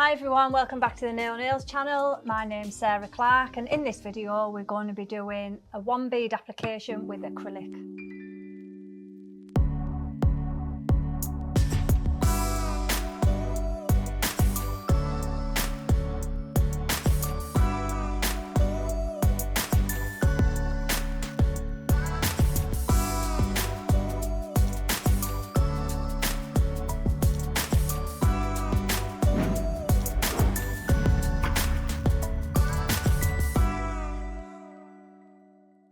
Hi everyone, welcome back to the Nail Nails channel. My name's Sarah Clark and in this video we're going to be doing a one bead application with acrylic.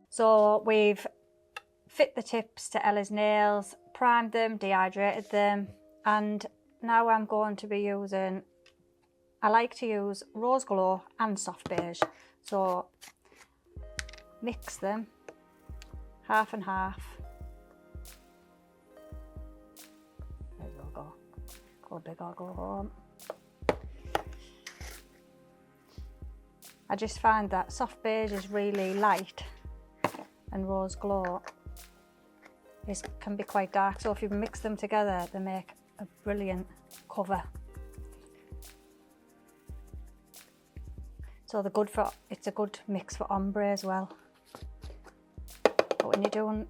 So we've fit the tips to Ella's nails, primed them, dehydrated them, and now I'm going to be using, I like to use Rose Glow and Soft Beige. So mix them, half and half. There we go. Go big or go home. I just find that Soft Beige is really light and Rose Glow can be quite dark, so if you mix them together they make a brilliant cover. So it's a good mix for ombre as well. But when you're doing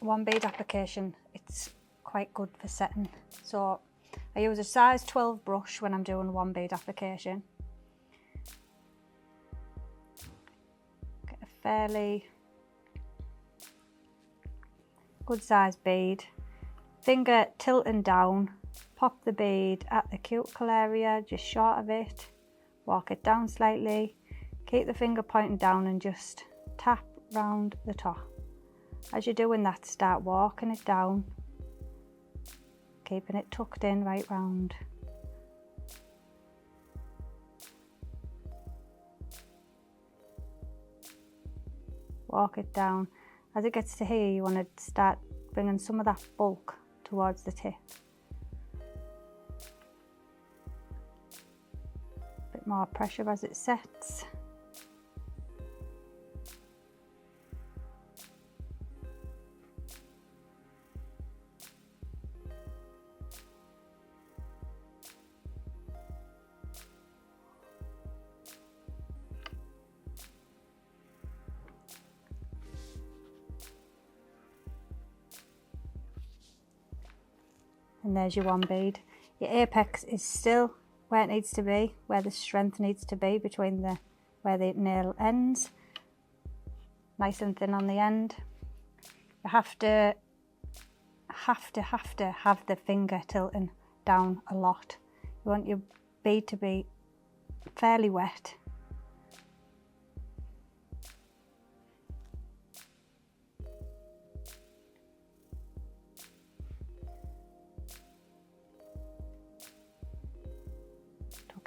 one bead application it's quite good for setting. So I use a size 12 brush when I'm doing one bead application. Get a fairly good size bead, finger tilting down, pop the bead at the cuticle area just short of it, walk it down slightly, keep the finger pointing down and just tap round the top. As you're doing that, start walking it down, keeping it tucked in right round. Walk it down. As it gets to here, you want to start bringing some of that bulk towards the tip. A bit more pressure as it sets. And there's your one bead. Your apex is still where it needs to be, where the strength needs to be between where the nail ends. Nice and thin on the end. You have to have the finger tilting down a lot. You want your bead to be fairly wet.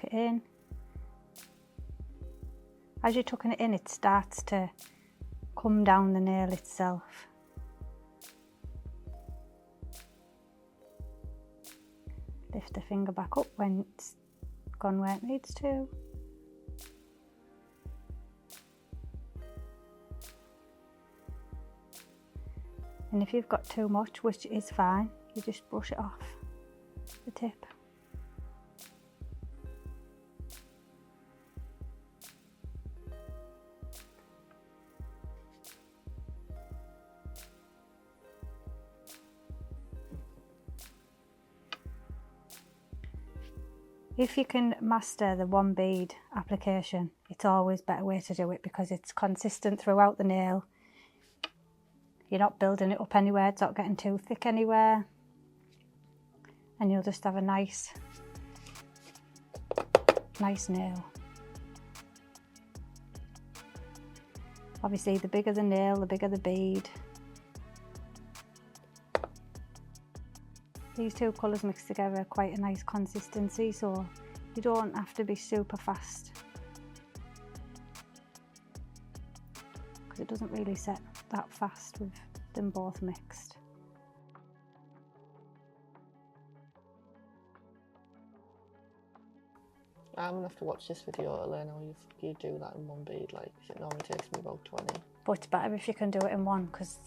It in. As you're tucking it in, it starts to come down the nail itself. Lift the finger back up when it's gone where it needs to. And if you've got too much, which is fine, you just brush it off the tip. If you can master the one bead application, it's always a better way to do it because it's consistent throughout the nail. You're not building it up anywhere, it's not getting too thick anywhere. And you'll just have a nice nail. Obviously the bigger the nail, the bigger the bead. These two colours mixed together are quite a nice consistency, so you don't have to be super fast because it doesn't really set that fast with them both mixed. I'm gonna have to watch this video to learn how you do that in one bead. Like, it normally takes me about 20. But it's better if you can do it in one because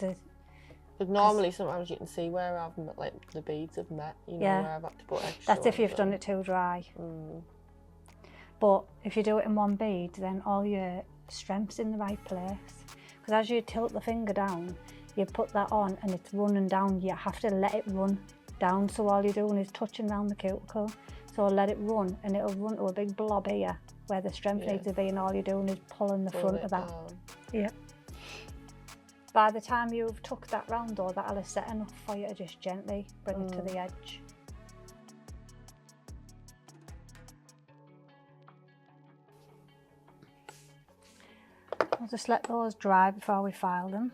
But normally sometimes you can see where I've met, like the beads have met, you know, where I've had to put extra. That's if you've done it too dry. if you do it in one bead, then all your strength's in the right place. Because as you tilt the finger down, you put that on and it's running down. You have to let it run down, so all you're doing is touching around the cuticle. So let it run, and it'll run to a big blob here where the strength needs to be, and all you're doing is pulling the front of that. Yeah. By the time you've tucked that round, though, that'll have set enough for you to just gently bring it to the edge. I'll just let those dry before we file them.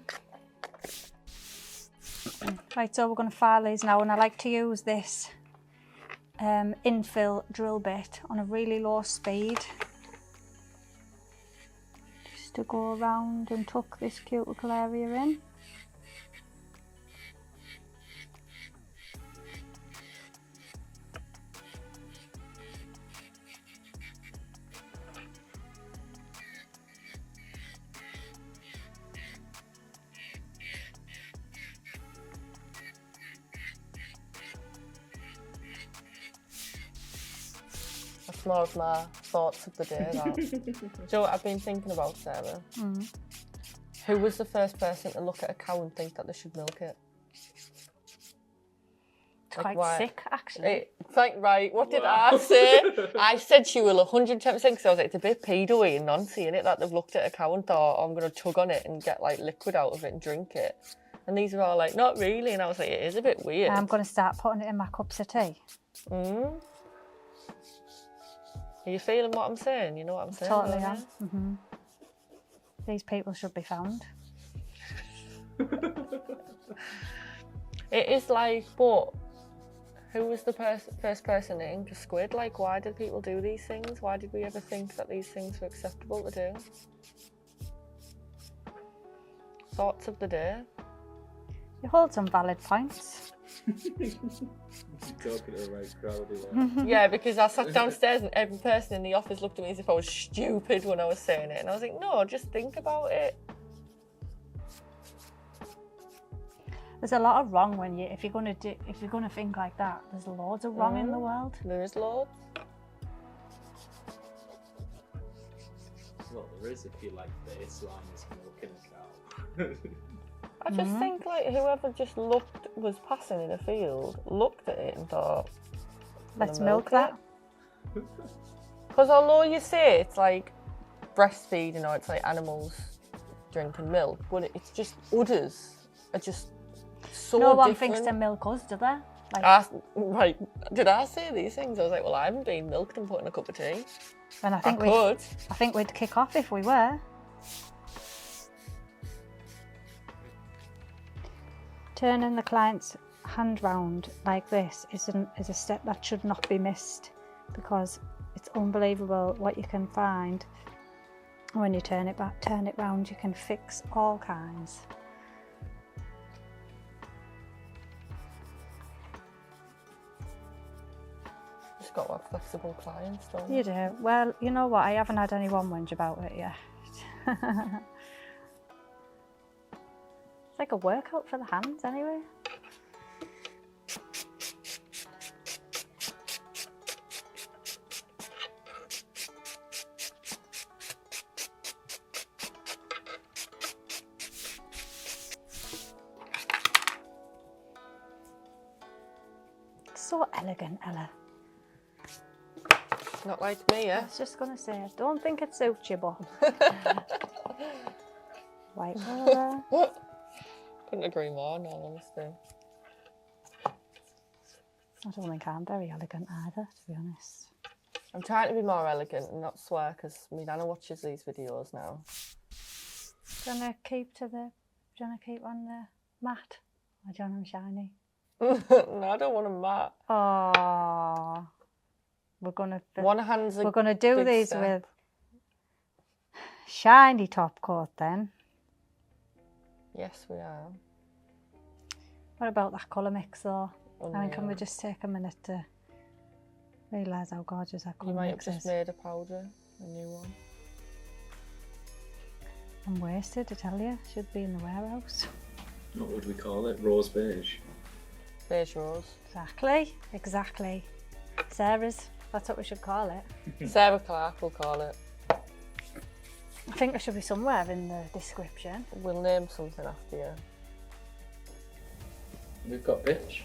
Right, so we're going to file these now, and I like to use this infill drill bit on a really low speed, just to go around and tuck this cuticle area in. That's more of my thoughts of the day, that. Do you know what I've been thinking about, Sarah? Who was the first person to look at a cow and think that they should milk it? It's quite sick, actually. Right, what did I say? I said she will 110%, because I was like, it's a bit pedo-y and noncy, innit, that they've looked at a cow and thought, oh, I'm going to tug on it and get like liquid out of it and drink it. And these are all like, not really. And I was like, it is a bit weird. I'm going to start putting it in my cups of tea. Are you feeling what I'm saying? You know what I'm saying? Totally am. These people should be found. It is like, but who was the first person to ink a squid? Like, why did people do these things? Why did we ever think that these things were acceptable to do? Thoughts of the day? You hold some valid points. Talking to the right crowd. Yeah, because I sat downstairs and every person in the office looked at me as if I was stupid when I was saying it, and I was like, no, just think about it. There's a lot of wrong when if you're gonna think like that. There's loads of wrong in the world. There is loads. Well, there is if you like baseline is milking a cow. I just think like whoever just was passing in a field, looked at it and thought, let's milk that. Because although you say it's like breastfeeding or it's like animals drinking milk, but it's just udders are just so no one different. thinks to milk us, do they? Like, did I say these things? I was like, well, I haven't been milked and put in a cup of tea. And I think we'd kick off if we were. Turning the client's hand round like this is a step that should not be missed, because it's unbelievable what you can find when you turn it round. You can fix all kinds. Just got to have flexible clients, don't You do. Well, you know what? I haven't had anyone whinge about it yet. It's like a workout for the hands, anyway. So elegant, Ella. Not like me, I yeah? was just going to say, I don't think it suits you, but... White colour. Couldn't agree more, in all honesty. I don't think I'm very elegant either, to be honest. I'm trying to be more elegant and not swear, because my Nana watches these videos now. Do you want to keep on the mat? Or do you want them shiny? No, I don't want them matte. Oh, we're gonna do big these step. with shiny top coat then. Yes, we are. What about that colour mix though? Oh, I mean, can yeah. we just take a minute to realise how gorgeous that You colour might have mix just is? made a powder, a new one. I'm wasted, I tell you. Should be in the warehouse. What would we call it? Rose beige. Beige rose. Exactly. Sarah's. That's what we should call it. Sarah Clark, we'll call it. I think it should be somewhere in the description. We'll name something after you. We've got bitch.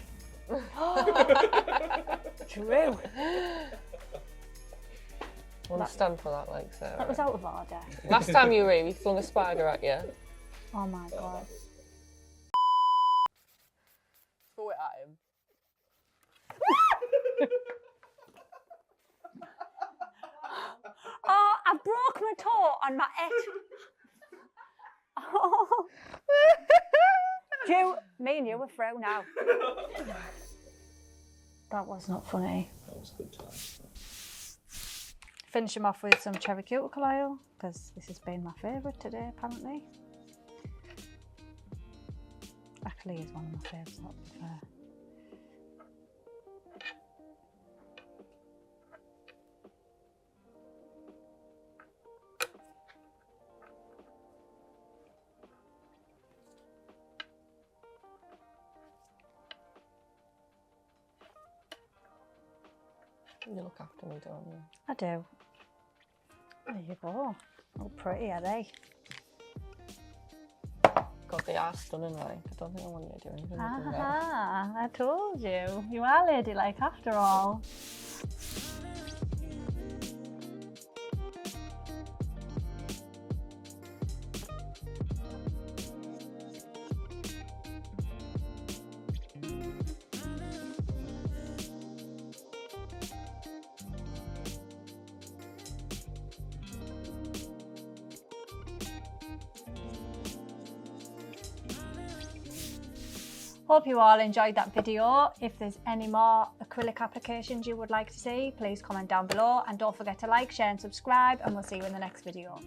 True. We'll stand for that, like Sarah. That was out of order. Last time you were here, we flung a spider at you. Oh my god. Throw it at him. Oh, I broke my toe on my head. Oh. Ju, me and you were through now. That was not funny. That was good times. Finish him off with some cherry cuticle oil, because this has been my favourite today, apparently. Actually, is one of my favourites, not to be fair. You look after me, don't you? I do. There you go. Oh, pretty, are they? God, they are stunning, like. I don't think I want you to do anything with them. There. Ah, I told you. You are ladylike after all. Hope you all enjoyed that video. If there's any more acrylic applications you would like to see, please comment down below, and don't forget to like, share and subscribe, and we'll see you in the next video.